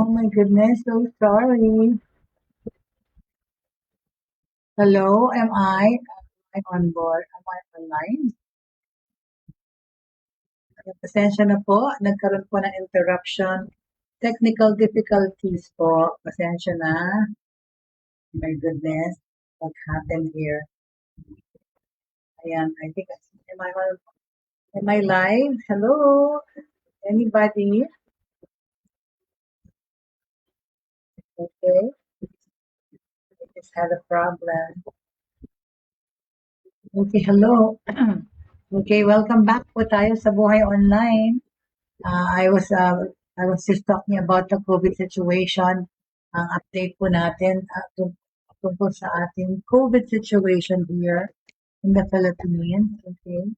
Oh my goodness, so sorry. Hello, am I on board? Am I online? Pasensya na po, nagkaroon po ng interruption. Technical difficulties po. Pasensya na. My goodness, what happened here? Ayan, I think, am I live? Hello? Anybody? Okay, I just had a problem. Okay, hello. Okay, welcome back po tayo sa Buhay Online. I was just talking about the COVID situation. Ang update po natin tungkol sa ating COVID situation here in the Philippines. Okay.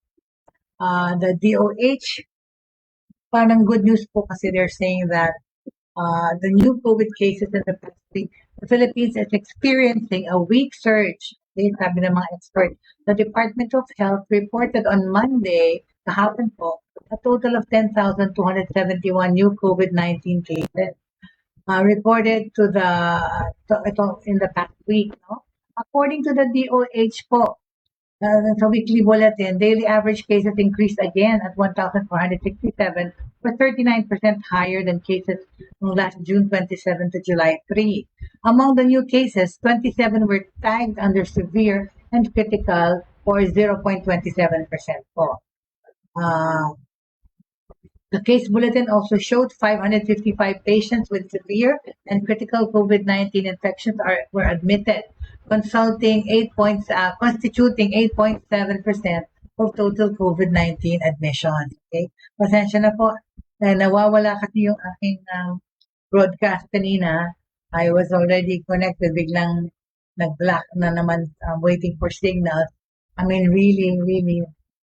The DOH, parang good news po kasi they're saying that the new COVID cases in the Philippines is experiencing a weak surge. Okay, sabi ng mga expert. The Department of Health reported on Monday, kahapon po, a total of 10,271 new COVID-19 cases reported in the past week. No? According to the DOH po, sa weekly bulletin, daily average cases increased again at 1,467, or 39% higher than cases from last June 27 to July 3. Among the new cases, 27 were tagged under severe and critical, or 0.27% po. The case bulletin also showed 555 patients with severe and critical COVID-19 infections were admitted, constituting 8.7% of total COVID-19 admissions. Okay? Pasensya na po. Nawawala kasi yung aking broadcast kanina. I was already connected. Biglang nag-black na naman, waiting for signals. I mean, really,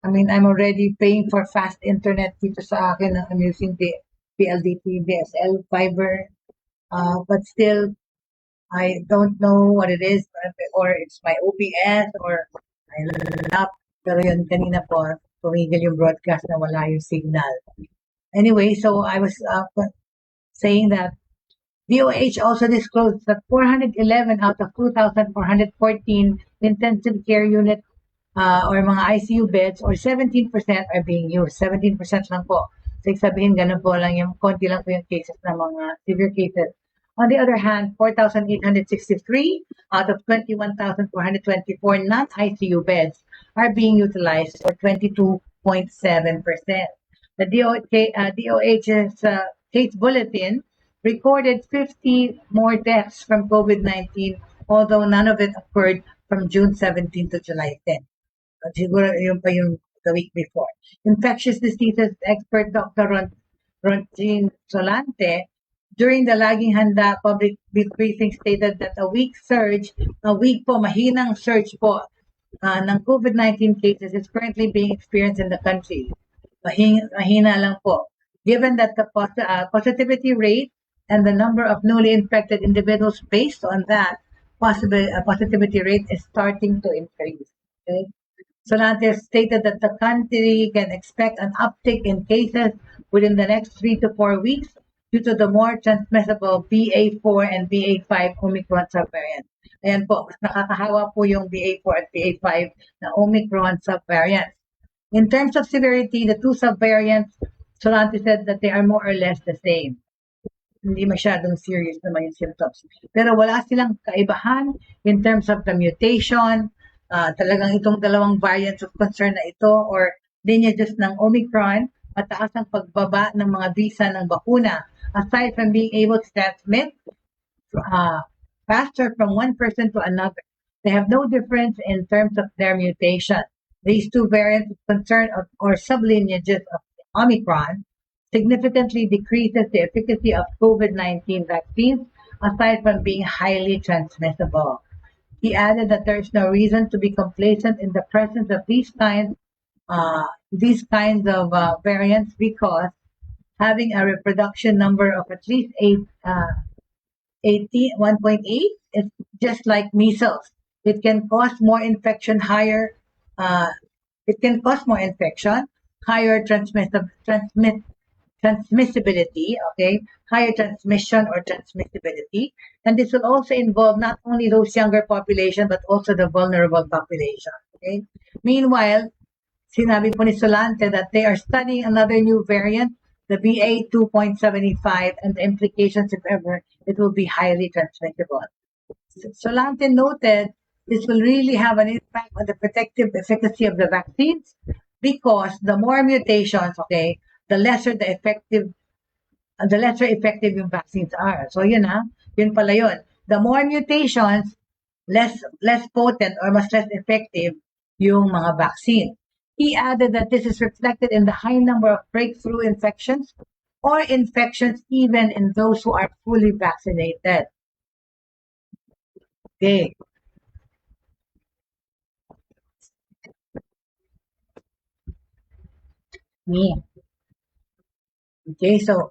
I'm already paying for fast internet dito sa akin. I'm using the PLDT, DSL fiber. But still, I don't know what it is, or it's my OBS, or I look up. Pero yun, kanina po, tumigil yung broadcast na wala yung signal. Anyway, so I was saying that DOH also disclosed that 411 out of 2,414 intensive care unit or mga ICU beds, or 17% are being used. 17% lang po. So, sabihin, ganun po lang yung, konti lang po yung cases ng mga severe cases. On the other hand, 4,863 out of 21,424 non-ICU beds are being utilized, for 22.7%. The DOH's case bulletin recorded 50 more deaths from COVID-19, although none of it occurred from June 17 to July 10. Siguro yun pa yung the week before. Infectious diseases expert Dr. Ronjin Solante, during the Laging Handa public briefing, stated that mahinang surge po ng COVID-19 cases is currently being experienced in the country. Mahina lang po. Given that the positivity rate and the number of newly infected individuals based on that positivity rate is starting to increase. Okay? Solante stated that the country can expect an uptick in cases within the next 3 to 4 weeks due to the more transmissible BA4 and BA5 Omicron subvariants. Ayan po, mas nakakahawa po yung BA4 at BA5 na Omicron subvariants. In terms of severity, the two subvariants, Solante said that they are more or less the same. Hindi masyadong serious naman yung symptoms. Pero wala silang kaibahan in terms of the mutation. Talagang itong dalawang variants of concern na ito, or lineages ng Omicron, mataas ang pagbaba ng mga bisa ng bakuna. Aside from being able to transmit faster from one person to another, they have no difference in terms of their mutation. These two variants of concern or sublineages of Omicron significantly decreases the efficacy of COVID-19 vaccines, aside from being highly transmissible. He added that there is no reason to be complacent in the presence of these kinds of variants, because having a reproduction number of at least 1.8 is just like measles. It can cause more infection, higher transmissibility, transmissibility, okay, higher transmission or transmissibility. And this will also involve not only those younger population, but also the vulnerable population, okay. Meanwhile, sinabi po ni Solante that they are studying another new variant, the BA 2.75, and the implications, if ever, it will be highly transmissible. Solante noted this will really have an impact on the protective efficacy of the vaccines because the more mutations, okay, the lesser effective yung vaccines are. So yun pala yun. The more mutations, less potent or mas less effective yung mga vaccine. He added that this is reflected in the high number of breakthrough infections or infections even in those who are fully vaccinated. Okay. Okay, so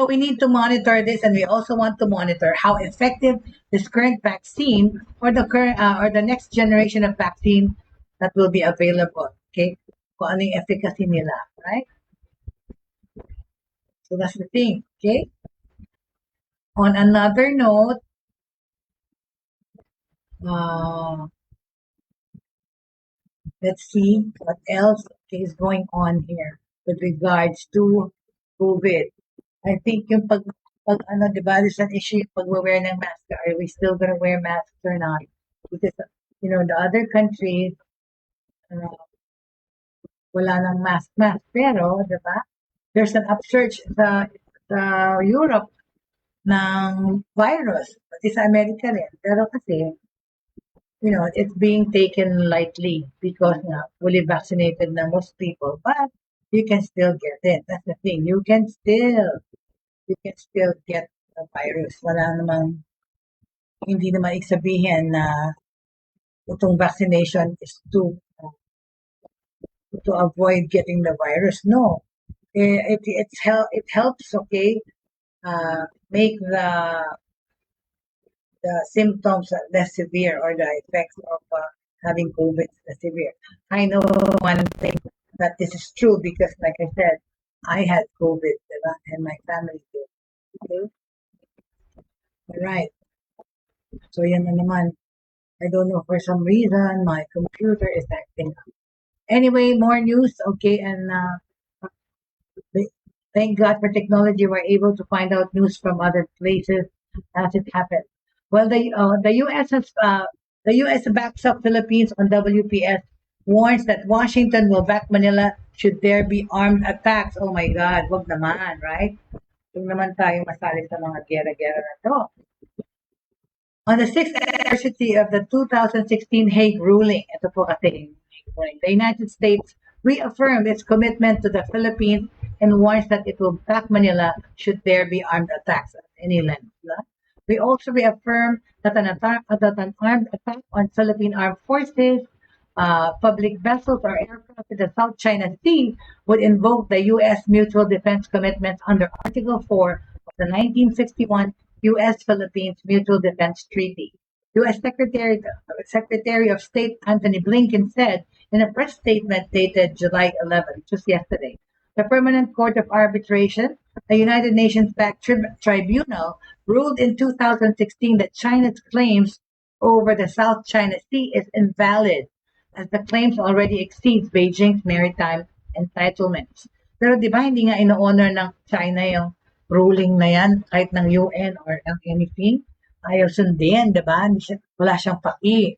we need to monitor this, and we also want to monitor how effective this current vaccine or the current or the next generation of vaccine that will be available. Okay, kung ano yung efficacy nila, right? So that's the thing. Okay. On another note, let's see what else is going on here with regards to COVID. I think yung pag ano, diba, there's an issue yung pag-wear ng mask. Are we still gonna wear masks or not? Because, you know, the other countries, wala nang mask. Pero, diba, there's an upsurge sa Europe ng virus. Pati sa America rin. Pero kasi, you know, it's being taken lightly because fully vaccinated na most people, but you can still get it. That's the thing. You can still get the virus. Wala namang, hindi naman sabihin na itong vaccination is to avoid getting the virus. No, it helps. Okay, make the symptoms less severe or the effects of having COVID less severe. I know one thing that this is true because, like I said, I had COVID, and my family did. Okay? All right. So yan na naman. I don't know, for some reason my computer is acting up. Anyway, more news. Okay, and thank God for technology, we're able to find out news from other places as it happened. Well, the U.S. backs up Philippines on WPS, warns that Washington will back Manila should there be armed attacks. Oh my God, wag naman, right? Huwag naman tayong masali sa mga gera-gera na to. On the 6th anniversary of the 2016 Hague ruling, ito po kasi, the United States reaffirmed its commitment to the Philippines and warns that it will back Manila should there be armed attacks at any length. We also reaffirm that an armed attack on Philippine armed forces, public vessels, or aircraft in the South China Sea would invoke the U.S. mutual defense commitments under Article 4 of the 1961 U.S.-Philippines Mutual Defense Treaty. U.S. Secretary of State Antony Blinken said in a press statement dated July 11, just yesterday, the Permanent Court of Arbitration, a United Nations-backed tribunal, ruled in 2016 that China's claims over the South China Sea is invalid, as the claims already exceeds Beijing's maritime entitlements. Pero di ba hindi nga ino-honor ng China yung ruling na yan, kahit ng UN or anything? Ayaw sundin, di ba? Wala siyang paki.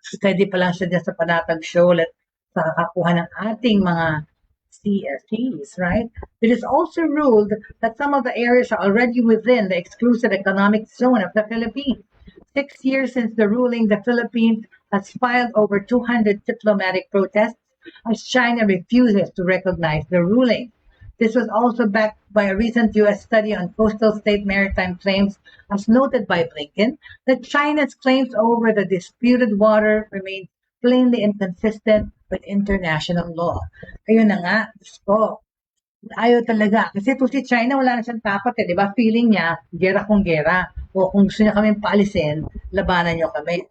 Steady pa lang siya dyan sa panatag show sa kakakuha ng ating mga CSEs, right? It is also ruled that some of the areas are already within the exclusive economic zone of the Philippines. 6 years since the ruling, the Philippines has filed over 200 diplomatic protests as China refuses to recognize the ruling. This was also backed by a recent U.S. study on coastal state maritime claims, as noted by Blinken, that China's claims over the disputed water remain plainly inconsistent with international law. Ayun na nga, gusto. Ayaw talaga. Kasi ito si China, wala na siyang tapat di ba? Feeling niya, gera kung gera. O kung gusto niya kaming paalisin, labanan niyo kami.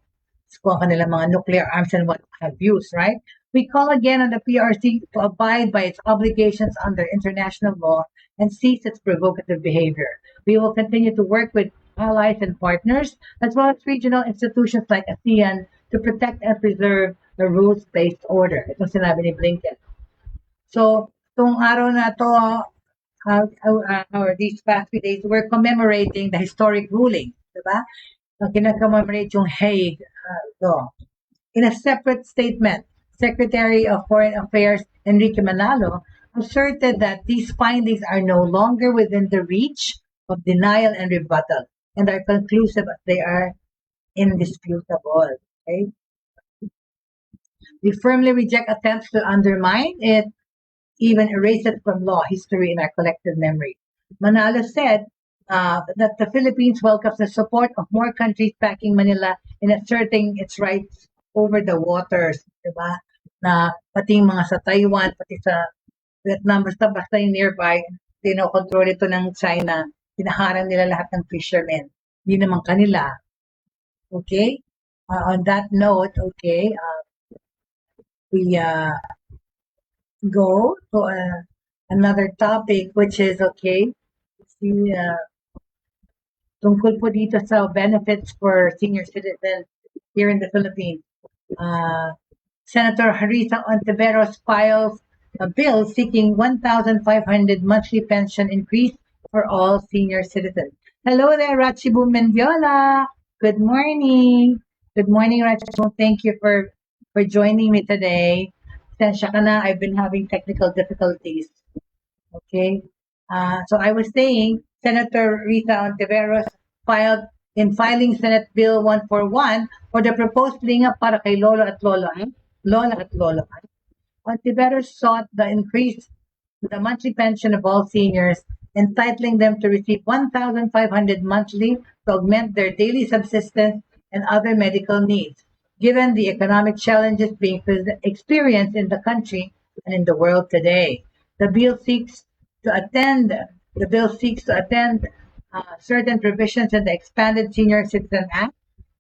kung kanilang mga nuclear arms and what have used, right? We call again on the PRC to abide by its obligations under international law and cease its provocative behavior. We will continue to work with allies and partners, as well as regional institutions like ASEAN, to protect and preserve the rules-based order. Ito sinabi ni Blinken. So, itong araw na to, or these past few days, we're commemorating the historic ruling, diba? Kinakommemorate yung Hague law. In a separate statement, Secretary of Foreign Affairs Enrique Manalo asserted that these findings are no longer within the reach of denial and rebuttal and are conclusive as they are indisputable. Okay? We firmly reject attempts to undermine it, even erase it from law, history, and our collective memory. Manalo said that the Philippines welcomes the support of more countries backing Manila in asserting its rights over the waters, diba? Na pati mga sa Taiwan, pati sa Vietnam, basta yung nearby, kontrol ito ng China, pinaharang nila lahat ng fishermen. Hindi naman kanila. Okay? On that note, okay, we go to another topic, which is, okay, see, tungkol po dito sa benefits for senior citizens here in the Philippines. Senator Harisa Ontiveros files a bill seeking 1,500 monthly pension increase for all senior citizens. Hello there, Rachibu Mendiola. Good morning. Good morning, Rachibu. Thank you for joining me today. Sensya ka na, I've been having technical difficulties. Okay. So I was saying, Senator Rita Ontiveros filing Senate Bill 141 for the proposed linga para kay Lola at Lola. Ontiveros sought the increase to the monthly pension of all seniors, entitling them to receive 1,500 monthly to augment their daily subsistence and other medical needs, given the economic challenges being experienced in the country and in the world today. The bill seeks to attend certain provisions in the Expanded Senior Citizen Act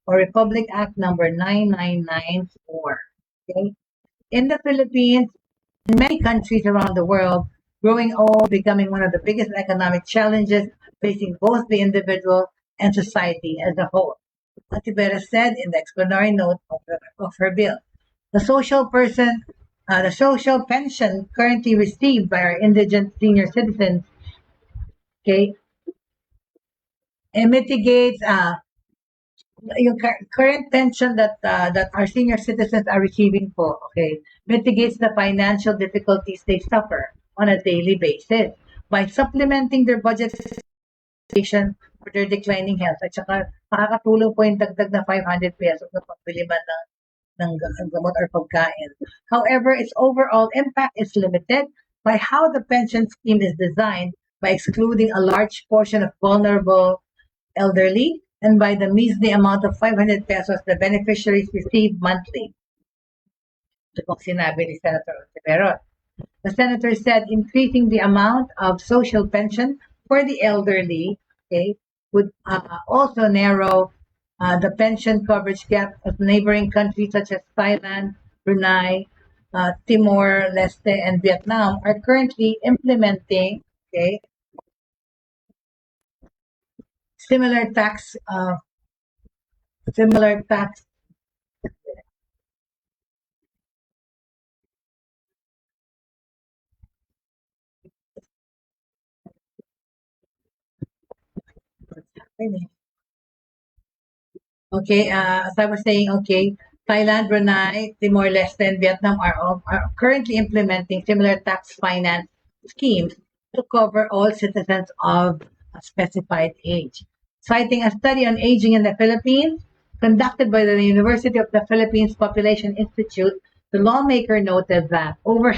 or Republic Act number 9994. Okay? In the Philippines, in many countries around the world, growing old becoming one of the biggest economic challenges facing both the individual and society as a whole. Ontiveros said in the explanatory note of her bill, the social pension currently received by our indigent senior citizens, okay, it mitigates yung current pension that our senior citizens are receiving po, okay, mitigates the financial difficulties they suffer on a daily basis by supplementing their budget for their declining health. At saka makakatulong po yung dagdag na 500 pesos na pagbili man ng gamot or pagkain. However, its overall impact is limited by how the pension scheme is designed, by excluding a large portion of vulnerable elderly, and by the measly amount of 500 pesos the beneficiaries receive monthly. Ito pong sinabi ni Senator Ontiveros. The senator said increasing the amount of social pension for the elderly, okay, would also narrow the pension coverage gap of neighboring countries such as Thailand, Brunei, Timor-Leste, and Vietnam are currently implementing, okay, similar tax okay, as I was saying, okay, Thailand, Brunei, Timor-Leste, and Vietnam are currently implementing similar tax finance schemes to cover all citizens of a specified age. Citing a study on aging in the Philippines conducted by the University of the Philippines Population Institute, the lawmaker noted that over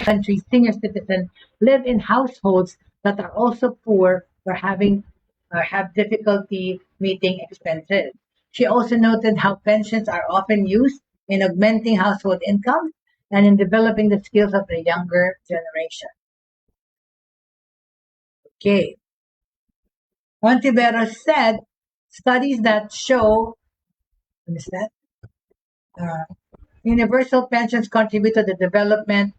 country's senior citizens live in households that are also poor or have difficulty meeting expenses. She also noted how pensions are often used in augmenting household income and in developing the skills of the younger generation. Okay. Ontiveros said studies that show, Universal pensions contribute to the development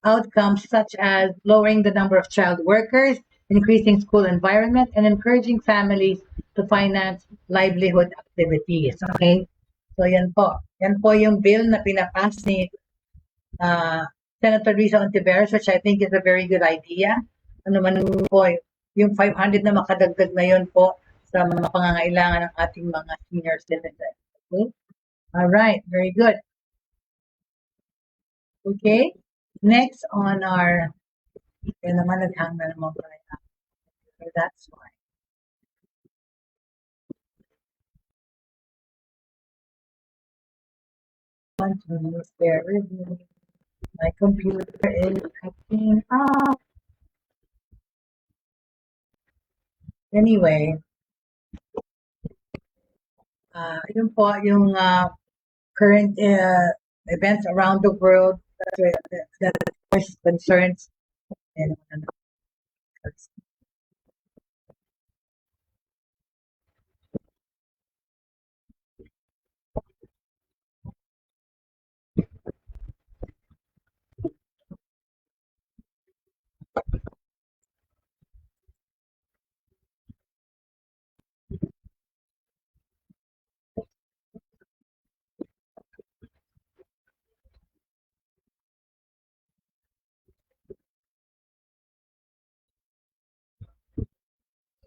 outcomes such as lowering the number of child workers, increasing school environment, and encouraging families to finance livelihood activities. Okay? So yan po. Yan po yung bill na pinapass ni Senator Risa Ontiveros, which I think is a very good idea. Ano man po, yung 500 na makadagdag na yun po sa mga pangangailangan ng ating mga senior citizens. Okay? All right, very good. Okay, next on our, yun naman naghang na naman tayo. So that's why. Bear with me. My computer is acting up. Anyway, yun po yung current events around the world that concerns.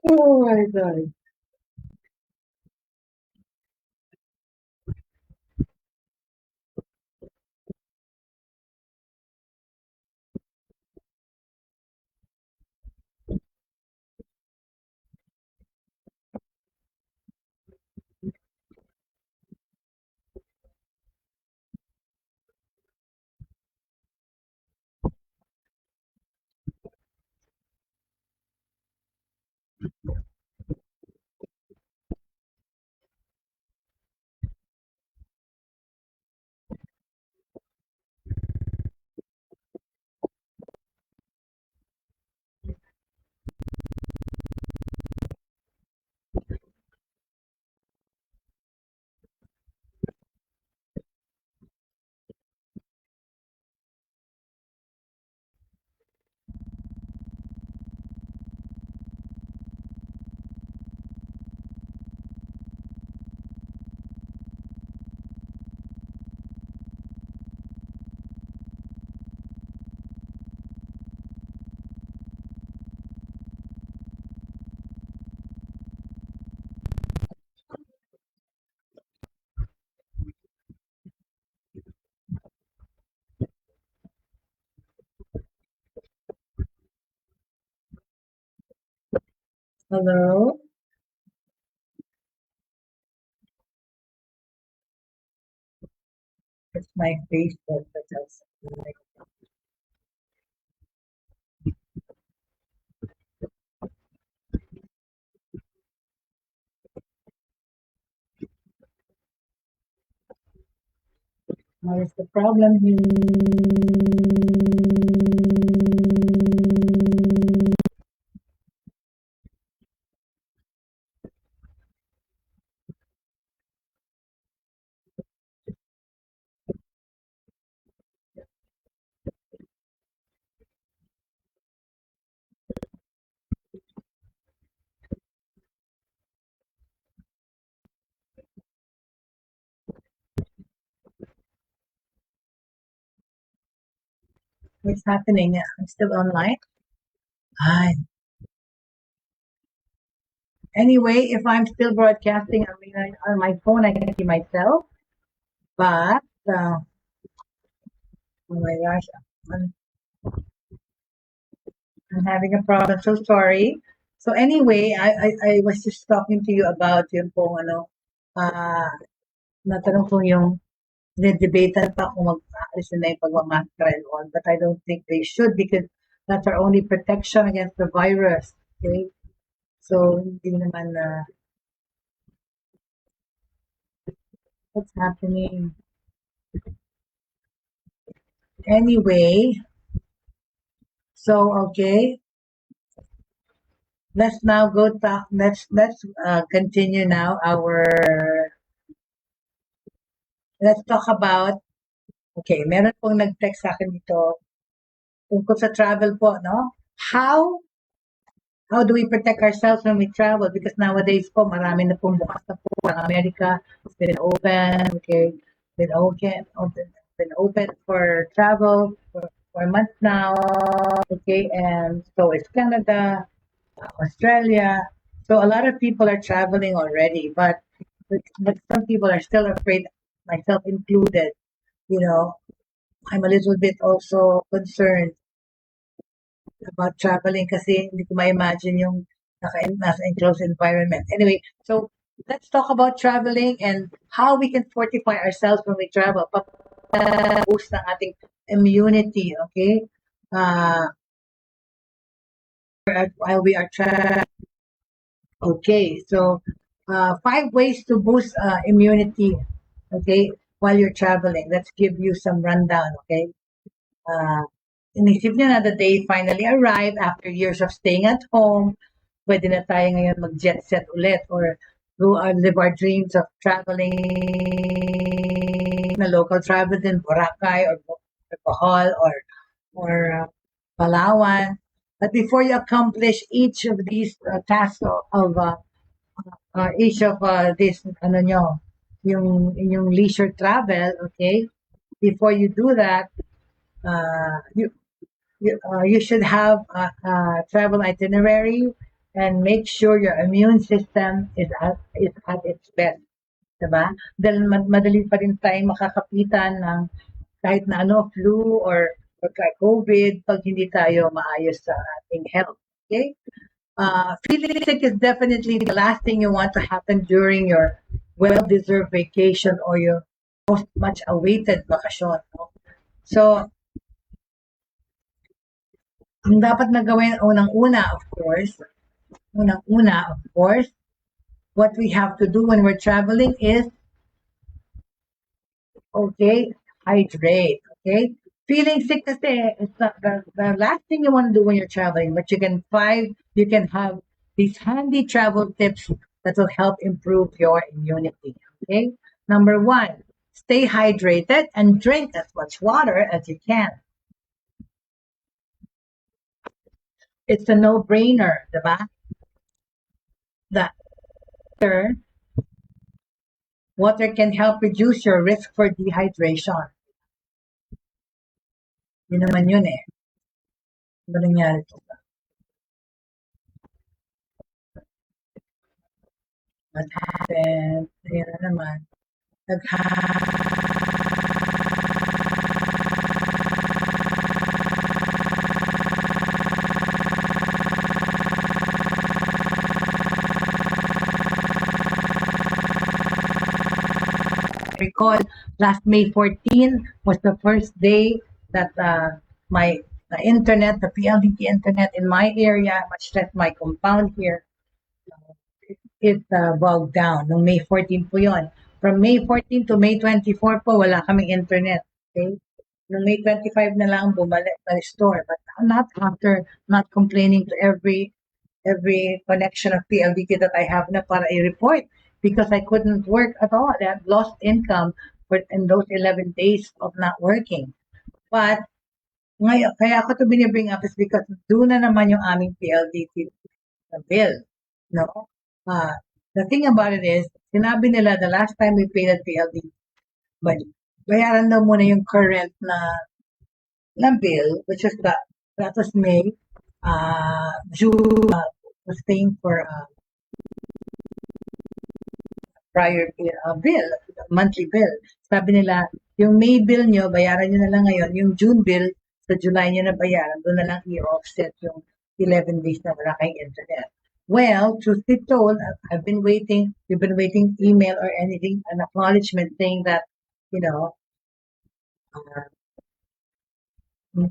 Oh my God. Hello? It's my Facebook that does like, what is the problem here? What's happening? I'm still online. Hi. Anyway, if I'm still broadcasting, I mean, on my phone, I can see myself. But, oh my gosh, I'm, I'm having a problem. So sorry. So anyway, I was just talking to you about yung pong ano, natanong ko yung debate pa kung mag-aalis na yung pagmamaskara and all. But I don't think they should because that's our only protection against the virus. Okay? So, hindi naman what's happening. Anyway, so okay, let's now go to let's continue now our let's talk about, okay, meron pong nag-text sa akin dito tungkol sa travel po, no? How do we protect ourselves when we travel? Because nowadays po, marami na pong bukas na po ang Amerika. It's been open, okay? Been open for travel for months now, okay? And so it's Canada, Australia. So a lot of people are traveling already, but some people are still afraid, myself included. You know, I'm a little bit also concerned about traveling kasi hindi ko ma-imagine yung nasa enclosed environment. Anyway, so let's talk about traveling and how we can fortify ourselves when we travel. Boost ng ating immunity, okay? While we are traveling. Okay, so 5 ways to boost immunity, okay, while you're traveling. Let's give you some rundown, okay? Inisip nyo na the day finally arrived after years of staying at home. Pwede na tayo ngayon mag-jet set ulit or live our dreams of traveling na local travel in Boracay or Bohol or Palawan. But before you accomplish each of these tasks of each of this, yung leisure travel, okay? Before you do that, you should have a travel itinerary and make sure your immune system is at its best. Diba? Dahil madali pa rin tayong makakapitan ng kahit na flu or COVID pag hindi tayo maayos sa ating health. Okay? Feeling sick is definitely the last thing you want to happen during your well-deserved vacation or your most much awaited bakasyon. No? So, ang dapat na gawin unang-una, of course, what we have to do when we're traveling is, okay, hydrate, okay? Feeling sick kasi is the last thing you want to do when you're traveling, but you can have these handy travel tips that will help improve your immunity, okay? Number 1, stay hydrated and drink as much water as you can. It's a no-brainer, diba? Water can help reduce your risk for dehydration. Yun naman yun eh. Ano nangyari ito? What happened? Ayan na naman. Recall last May 14 was the first day that my internet, the PLDT internet in my area, much less my compound here, it bogged down. Nung May 14 po yun. From May 14 to May 24 po, wala kaming internet. Okay? Nung May 25 na lang bumalik na restore. But not after not complaining to every connection of PLDT that I have na para i-report because I couldn't work at all. I had lost income in those 11 days of not working. But ngayon, kaya ako to binibring up is because doon na naman yung aming PLDT bill. No? The thing about it is, sinabi nila the last time we paid at PLDT, but bayaran daw muna yung current na bill, which is that was May, June, was paying for prior bill, monthly bill. Sabi nila, yung May bill nyo, bayaran nyo na lang ngayon. Yung June bill, sa July nyo na bayaran, doon na lang i-offset yung 11 days na wala kayong internet. Well, truth be told, we've been waiting email or anything, an acknowledgement saying that,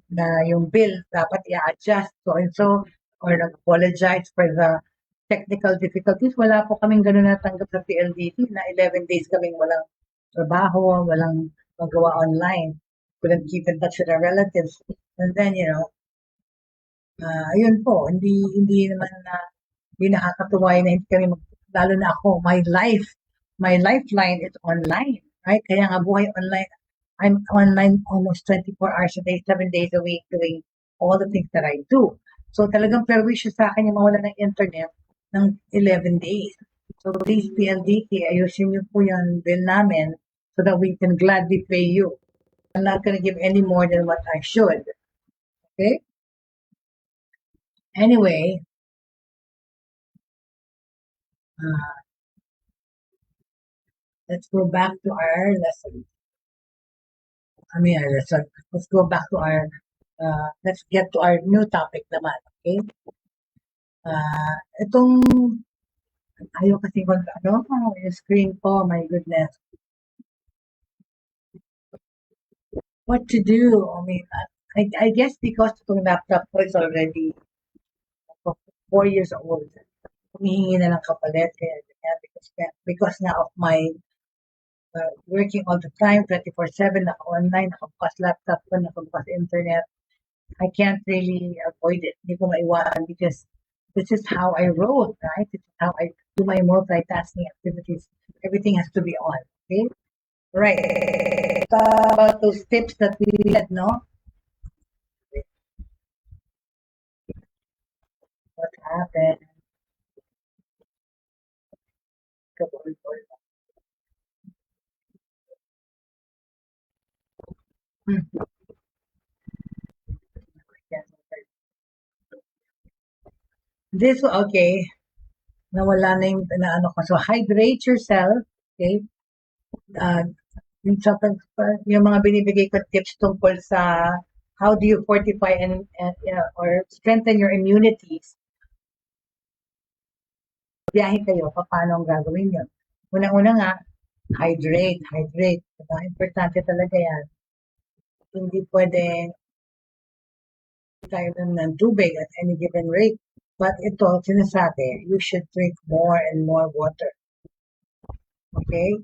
na yung bill dapat i-adjust so and so or nag-apologize for the technical difficulties. Wala po kaming ganun natanggap sa PLDT na 11 days kaming walang trabaho, walang magawa online. Couldn't keep in touch with our relatives. And then, ayun po, hindi naman hindi nakakatuwa na hindi kami lalo na ako, my lifeline is online. right? Kaya nga buhay online, I'm online almost 24 hours a day, 7 days a week doing all the things that I do. So talagang perwisyo sa akin yung mawala ng internet ng 11 days. So please PLDT, ayusin niyo po yung bill namin so that we can gladly pay you. I'm not gonna give any more than what I should. Okay? Anyway, let's go back to our lesson. Our lesson. Let's go back to our, let's get to our new topic naman. Okay? Itong, ayaw kasi yung screen ko, my goodness. What to do? I guess because itong laptop ko is already 4 years old. Humihingi na ng kapalit, kaya because na of my working all the time, 24/7, naka-online, nakabukas laptop ko, nakabukas internet. I can't really avoid it. Hindi ko maiwasan because this is how I roll, right? This is how I do my multitasking activities. Everything has to be on, okay? Right. About those tips that we had, no? What happened? This, okay. Nawala na yung ano ko. So, hydrate yourself, okay? Yung mga binibigay ko tips tungkol sa how do you fortify and or strengthen your immunities. Biyahe kayo, paano ang gagawin yun? Unang-una nga, hydrate. Diba? Importante talaga yan. Hindi pwede tayo ng tubig at any given rate. But ito, sinasabi, you should drink more and more water. Okay?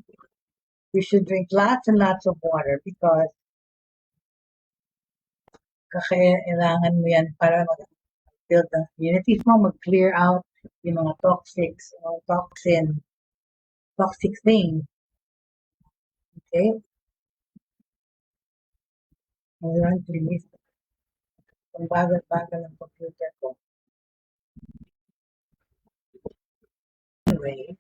You should drink lots and lots of water because kailangan mo yan para mag-build ng immunities mo, mag-clear out yung mga toxic things. Okay? Ayan, please. Ang bagal-bagal ng computer ko. Anyway.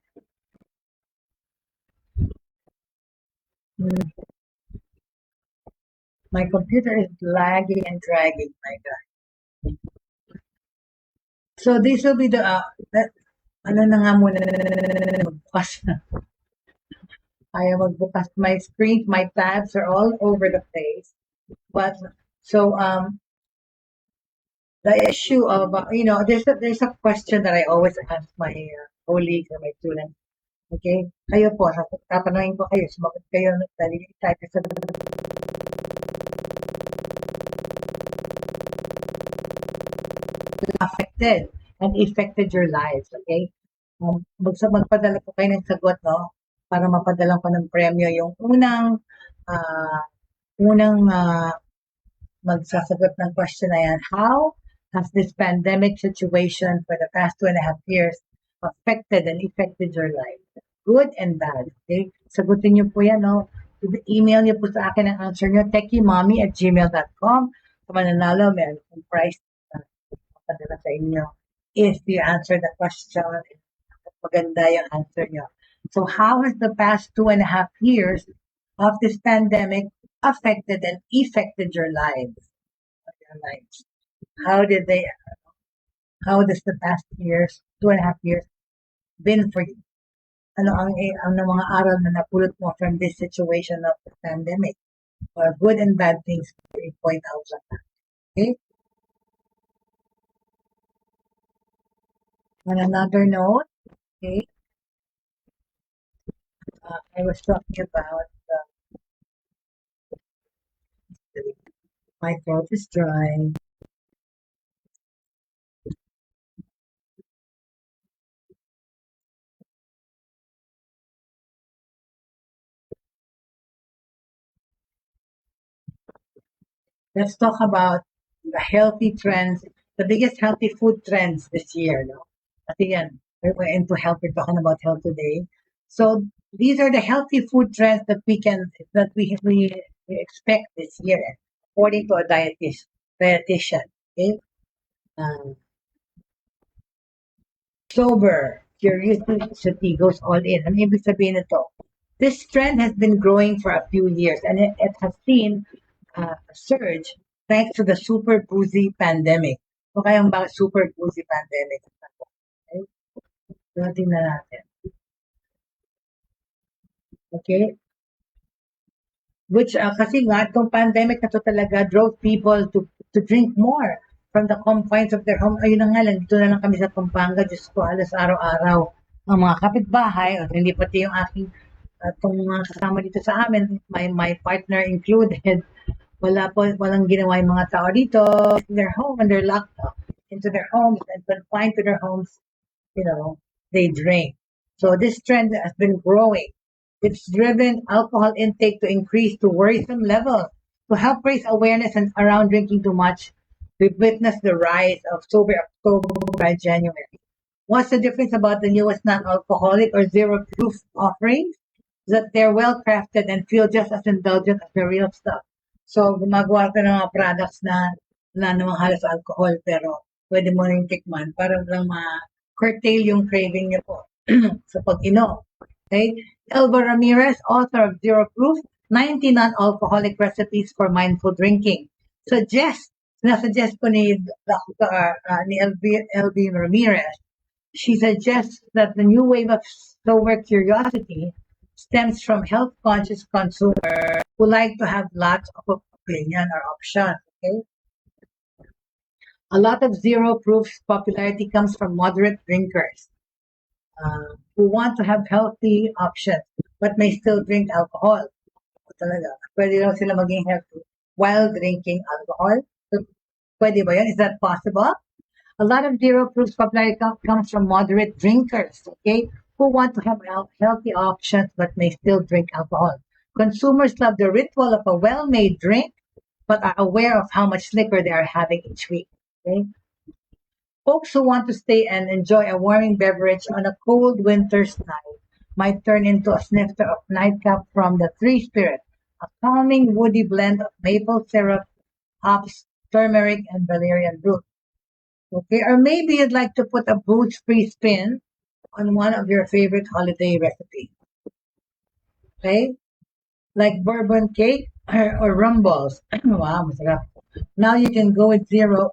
My computer is lagging and dragging, my God. So this will be the, ano na nga muna, magbukas na. Ayaw magbukas. My screen, my tabs are all over the place. But, so, the issue of, there's a question that I always ask my colleagues or my students. Okay? Kayo po, tatanungin ko kayo, sumagot kayo, type sa affected and affected your lives, okay? Magpadala po kayo ng sagot, no? Para mapadala ko ng premyo yung unang magsasagot ng question na yan. How has this pandemic situation for the past 2.5 years affected and affected your life? Good and bad, okay? Sagutin niyo po yan, no? Email niyo po sa akin ang answer niyo, techiemommy@gmail.com. Kung mananalo, meron kong prize padala sa inyo if you answer the question maganda yung answer nyo. So how has the past 2.5 years of this pandemic affected and affected your lives? How does the past 2.5 years been for you? Ano ang mga aral na napulot mo from this situation of the pandemic? Or good and bad things to point out like that. Okay? On another note, okay, I was talking about my throat is dry. Let's talk about the healthy trends, the biggest healthy food trends this year. No? Kasi yan, we're into health. We're talking about health today. So these are the healthy food trends that we expect this year, according to a dietitian. Okay, um, sober curiosity goes all in. Ano ibig sabihin nito? This trend has been growing for a few years, and it has seen a surge thanks to the super boozy pandemic. So kaya ba super boozy pandemic? Okay, so tingnan natin. Okay, which kasi nga itong pandemic na to talaga drove people to drink more from the confines of their home. Ayun na nga lang, dito na lang kami sa Pampanga, Diyos ko, halos araw-araw ang mga kapitbahay, o hindi pati yung aking itong mga kasama dito sa amin, my partner included, walang ginawa yung mga tao dito in their home, and they're locked up into their homes and confined to their homes, they drink. So this trend has been growing. It's driven alcohol intake to increase to worrisome levels. To help raise awareness around drinking too much, we've witnessed the rise of Sober October by January. What's the difference about the newest non-alcoholic or zero proof offerings? That they're well crafted and feel just as indulgent as the real stuff. So gumagawa ka ng mga products na wala namang halos alcohol pero pwede mo rin tikman para lang ma-curtail yung craving niyo po sa pag-inom. Okay? Elba Ramirez, author of Zero Proof, 90 non-alcoholic recipes for mindful drinking. Sinasuggest ko ni LB Ramirez, she suggests that the new wave of sober curiosity stems from health-conscious consumers who like to have lots of opinion or options. Okay, a lot of zero proof's popularity comes from moderate drinkers who want to have healthy options but may still drink alcohol. Talaga, pwede lang sila maging healthy while drinking alcohol. So, pwede ba yun? Is that possible? A lot of zero proof's popularity comes from moderate drinkers, okay, who want to have healthy options but may still drink alcohol. Consumers love the ritual of a well-made drink but are aware of how much liquor they are having each week. Okay? Folks who want to stay and enjoy a warming beverage on a cold winter's night might turn into a snifter of nightcap from the Three Spirit, a calming woody blend of maple syrup, hops, turmeric, and valerian root. Okay, or maybe you'd like to put a booze-free spin on one of your favorite holiday recipes. Okay, like bourbon cake or rum balls. Wow, masarap. Now you can go with zero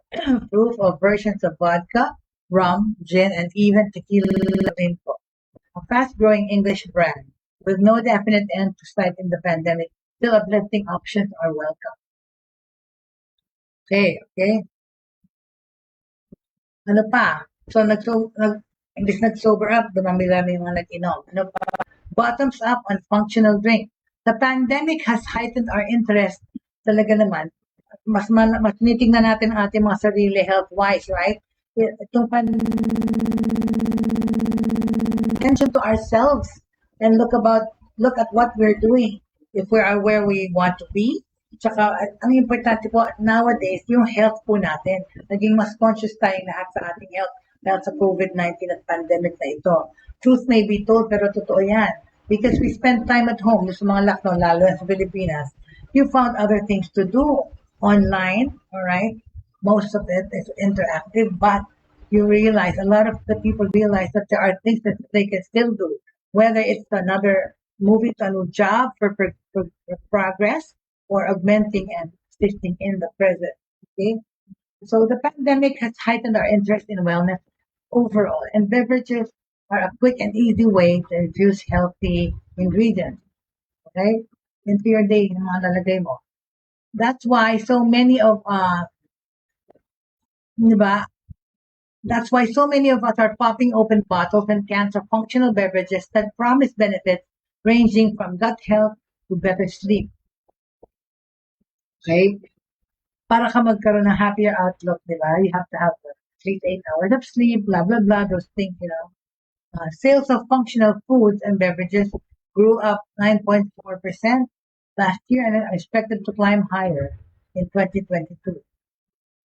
proof of versions of vodka, rum, gin, and even tequila. A fast-growing English brand with no definite end to sight in the pandemic. Still uplifting options are welcome. Okay. Ano pa? So, imbis nag-sober up, dumami-dami yung mga nag-inom. Ano pa? Bottoms up on functional drink. The pandemic has heightened our interest talaga naman. Mas tinitingnan natin ang ating mga sarili health-wise, right? Itong attention to ourselves and look at what we're doing. If we are where we want to be, tsaka ang importante po nowadays, yung health po natin. Naging mas conscious tayong lahat sa ating health dahil sa COVID-19 at pandemic na ito. Truth may be told, pero totoo yan. Because we spend time at home, sa mga lockdown, lalo na sa Pilipinas, you found other things to do online, alright? Most of it is interactive, but you realize, a lot of the people realize that there are things that they can still do, whether it's another moving to a new job for progress, or augmenting and assisting in the present. Okay, so the pandemic has heightened our interest in wellness overall, and beverages are a quick and easy way to infuse healthy ingredients. Okay, into your day, yung mga lalagay mo. That's why so many of diba? That's why so many of us are popping open bottles and cans of functional beverages that promise benefits ranging from gut health to better sleep. Okay? Para ka magkaroon ng happier outlook, di ba? You have to have at least 8 hours of sleep, blah, blah, blah, those things, sales of functional foods and beverages grew up 9.4% last year and are expected to climb higher in 2022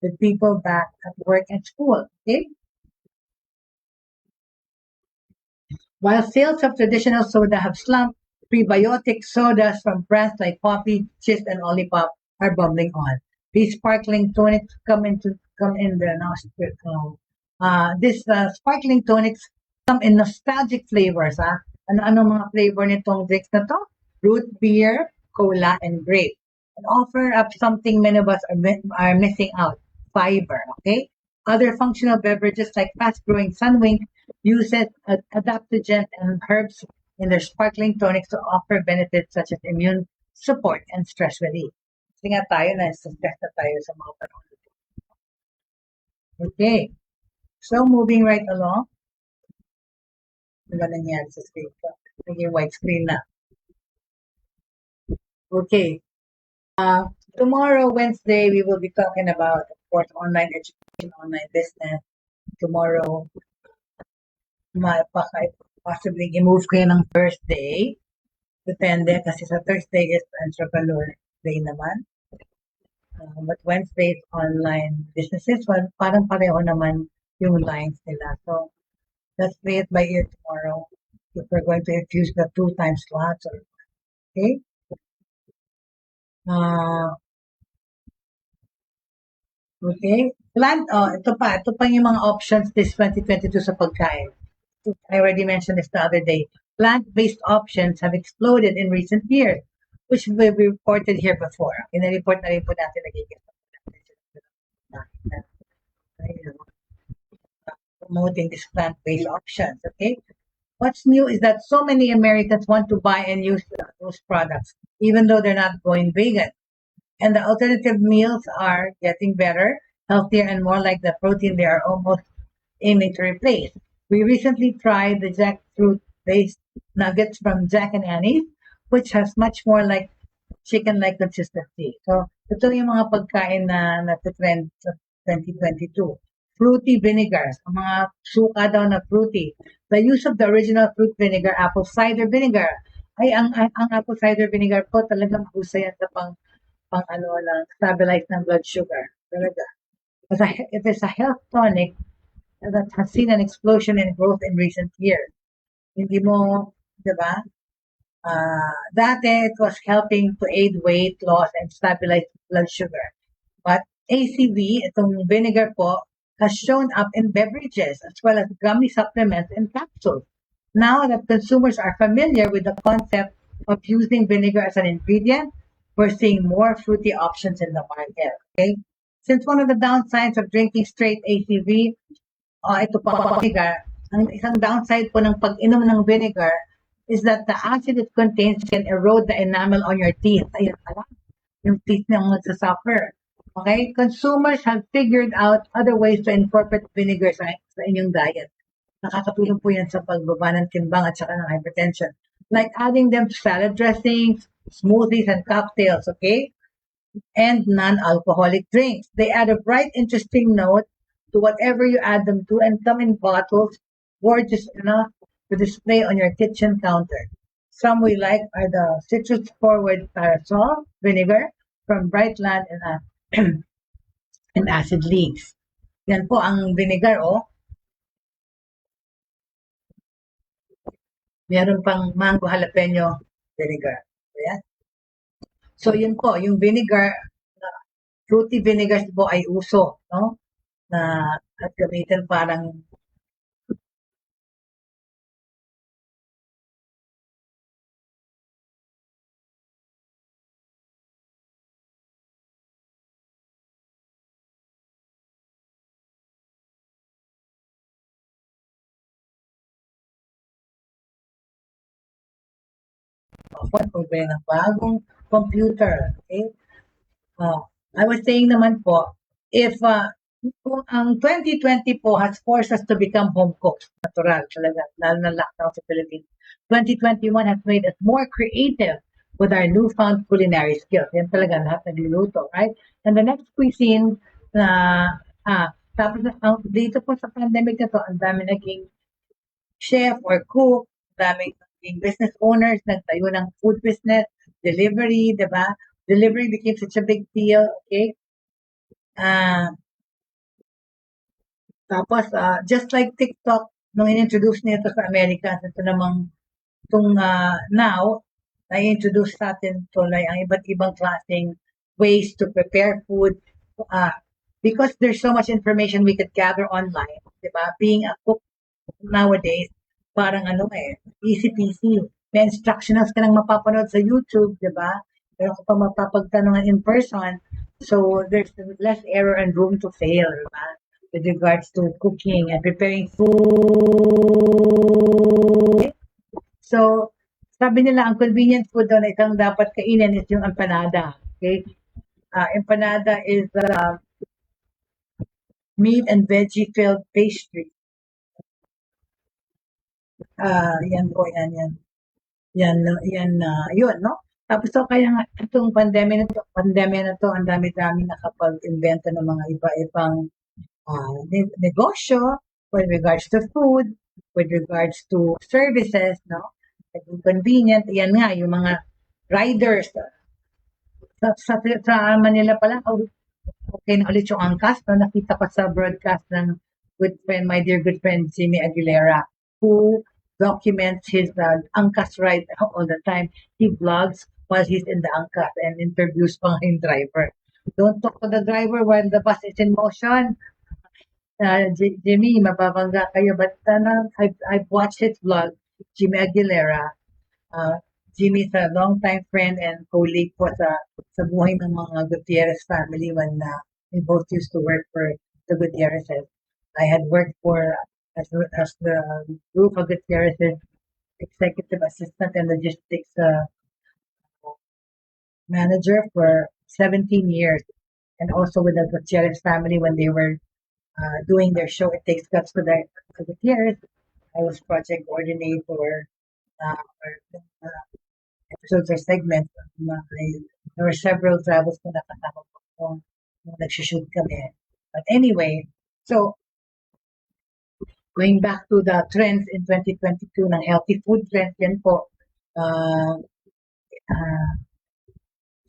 with people back at work and school. Okay? While sales of traditional soda have slumped, prebiotic sodas from brands like Coffee, Chist, and Olipop are bubbling on. These sparkling tonics come in the nostril. This sparkling tonics come in nostalgic flavors. Ano mga flavor nitong drinks na to? Root beer, cola, and grape. And offer up something many of us are missing out: fiber. Okay. Other functional beverages like fast-growing Sunwing uses adaptogens and herbs in their sparkling tonics to offer benefits such as immune support and stress relief. Kasi nga tayo, na-stress na tayo sa mga panahon. Okay. So, moving right along. Ano nangyari sa screen ko? Naging white screen na. Okay. Tomorrow, Wednesday, we will be talking about, of course, online education, online business. Tomorrow, possibly i-move kayo ng Thursday. Depende, kasi sa Thursday is entrepreneur day naman. But Wednesday is online businesses. Well, parang pareho naman yung lines nila. So, let's play it by ear tomorrow. If we're going to use the 2 time slots. Okay? Okay? Ito pa yung mga options this 2022 sa pagkain. I already mentioned this the other day. Plant-based options have exploded in recent years, which we reported here before. In-report na rin po natin promoting these plant-based options. Okay? What's new is that so many Americans want to buy and use those products, even though they're not going vegan. And the alternative meals are getting better, healthier, and more like the protein they are almost aiming to replace. We recently tried the jackfruit-based nuggets from Jack and Annie's, which has much more like chicken-like consistency. So, ito yung mga pagkain na nag-trend sa 2022. Fruity vinegars, ang mga suka daw na fruity. The use of the original fruit vinegar, apple cider vinegar. Ay, ang apple cider vinegar po talagang gusto yan sa pang stabilize ng blood sugar. Talaga. It is a health tonic that has seen an explosion in growth in recent years. Hindi mo, di ba? Dati, it was helping to aid weight loss and stabilize blood sugar. But ACV, itong vinegar po, has shown up in beverages as well as gummy supplements and capsules. Now that consumers are familiar with the concept of using vinegar as an ingredient, we're seeing more fruity options in the market. Okay? Since one of the downsides of drinking straight ACV, ito pa vinegar, ang isang downside po ng pag-inom ng vinegar is that the acid it contains can erode the enamel on your teeth. Ayan pala, yung teeth niyang nagsasuffer. Okay? Consumers have figured out other ways to incorporate vinegar sa inyong diet. Nakakatulong po yan sa pagbaba ng timbang at saka ng hypertension. Like adding them to salad dressings, smoothies, and cocktails, okay? And non-alcoholic drinks. They add a bright, interesting note to whatever you add them to and come in bottles gorgeous enough to display on your kitchen counter. Some we like are the citrus-forward parasol vinegar from Brightland and acid leaves. Yan po ang vinegar, Meron pang mango jalapeno vinegar. Ayan. So, yun po, yung vinegar, fruity vinegars po ay uso, no? At gamitin parang pag ng bagong computer. Okay? I was saying naman po, if kung ang 2020 po has forced us to become home cooks, natural talaga, lalo na lockdown sa Philippines. 2021 has made us more creative with our newfound culinary skills. Yan talaga, lahat nagluluto, right? And the next cuisine tapos dito po sa pandemic na to, ang dami naging chef or cook, dami naging business owners, nagtayo ng food business, delivery, di ba? Delivery became such a big deal, okay? Tapos, just like TikTok, nung in-introduce niya ito sa Amerika, ito namang itong now, na-introduce sa atin tuloy ang iba't ibang klaseng ways to prepare food. Because there's so much information we could gather online, di ba? Being a cook nowadays, parang easy peasy. May instructionals ka nang mapapanood sa YouTube, di ba? Pero kung mapapagtanungan in person, so there's less error and room to fail, di ba? With regards to cooking and preparing food. So, sabi nila, ang convenient food doon na isang dapat kainin is yung empanada. Okay? Empanada is meat and veggie filled pastry. Yan po, yan. Yun, no? Tapos so, kaya nga, itong pandemya na to, ang dami-dami nakapag-invento ng mga iba-ibang negosyo with regards to food, with regards to services, no? Convenient, yan nga, yung mga riders. Sa Manila pala, okay na ulit yung angkas, no? Nakita ko sa broadcast ng my dear good friend, Jimmy Aguilera, who documents his angkas ride all the time. He vlogs while he's in the angkas and interviews pa yung driver. Don't talk to the driver while the bus is in motion. Jimmy, mababangga kayo. But I've watched his vlog, Jimmy Aguilera. Jimmy is a long-time friend and colleague po sa buhay ng mga Gutierrez family when we both used to work for the Gutierrezes. I had worked as the group of Gutierrezes executive assistant and logistics manager for 17 years, and also with the Gutierrez family when they were doing their show It Takes Guts for the Gutierrez. I was project coordinator for episodes or segments. There were several travels na nakasama ko nung nag-shoot kami. But anyway, so going back to the trends in 2022 ng healthy food trends, yan po,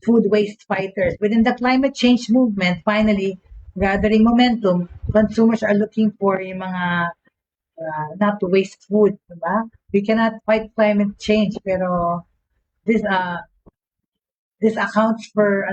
food waste fighters. Within the climate change movement, finally, gathering momentum, consumers are looking for yung mga not to waste food, diba? We cannot fight climate change, pero this accounts for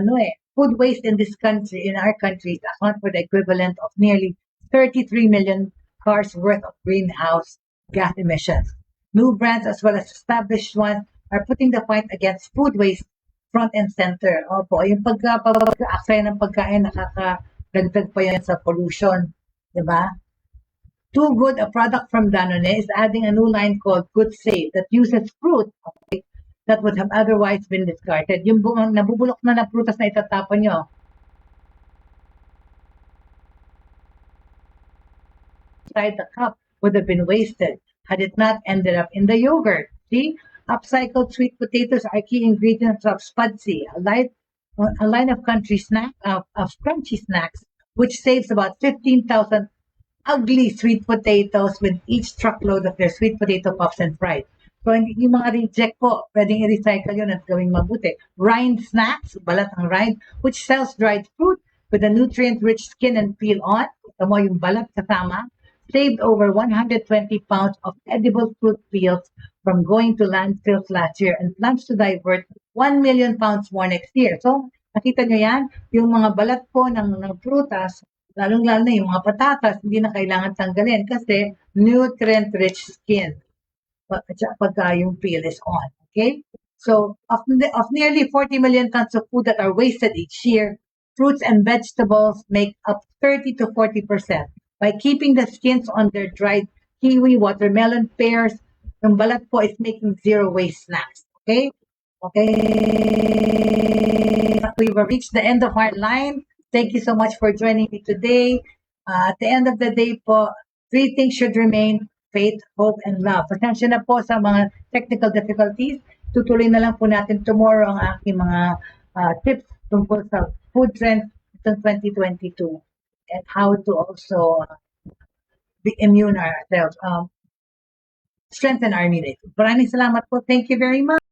food waste in this country, in our countries, account for the equivalent of nearly 33 million cars worth of greenhouse gas emissions. New brands as well as established ones are putting the fight against food waste front and center. Opo, yung pagka-aksaya ng pagkain, nakakadagdag pa yan sa pollution, diba? Too Good, a product from Danone, is adding a new line called Good Save that uses fruit that would have otherwise been discarded. Yung nabubulok na prutas na itatapon nyo, inside the cup would have been wasted had it not ended up in the yogurt. See? Upcycled sweet potatoes are key ingredients of Spudsy, a line of crunchy snacks, which saves about 15,000 ugly sweet potatoes with each truckload of their sweet potato puffs and fries. So, yung mga reject po, pwedeng i-recycle yun at gawing mabuti. Rind snacks, balat ng rind, which sells dried fruit with a nutrient-rich skin and peel on. Ito mo yung balat kasama. Saved over 120 pounds of edible fruit peels from going to landfills last year and plans to divert 1 million pounds more next year. So, nakita nyo yan? Yung mga balat po ng prutas, lalong-lalo na yung mga patatas, hindi na kailangan tanggalin kasi nutrient-rich skin pagka yung peel is on. Okay? So, of nearly 40 million tons of food that are wasted each year, fruits and vegetables make up 30 to 40%. By keeping the skins on their dried kiwi, watermelon, pears, yung balat po is making zero waste snacks. Okay? Okay. We've reached the end of our line. Thank you so much for joining me today. At the end of the day po, 3 things should remain: faith, hope, and love. Pasensya na po sa mga technical difficulties. Tutuloy na lang po natin tomorrow ang aking mga tips tungkol sa food trends ng 2022 and how to also be immune ourselves, strengthen our immunity. Maraming salamat po. Thank you very much.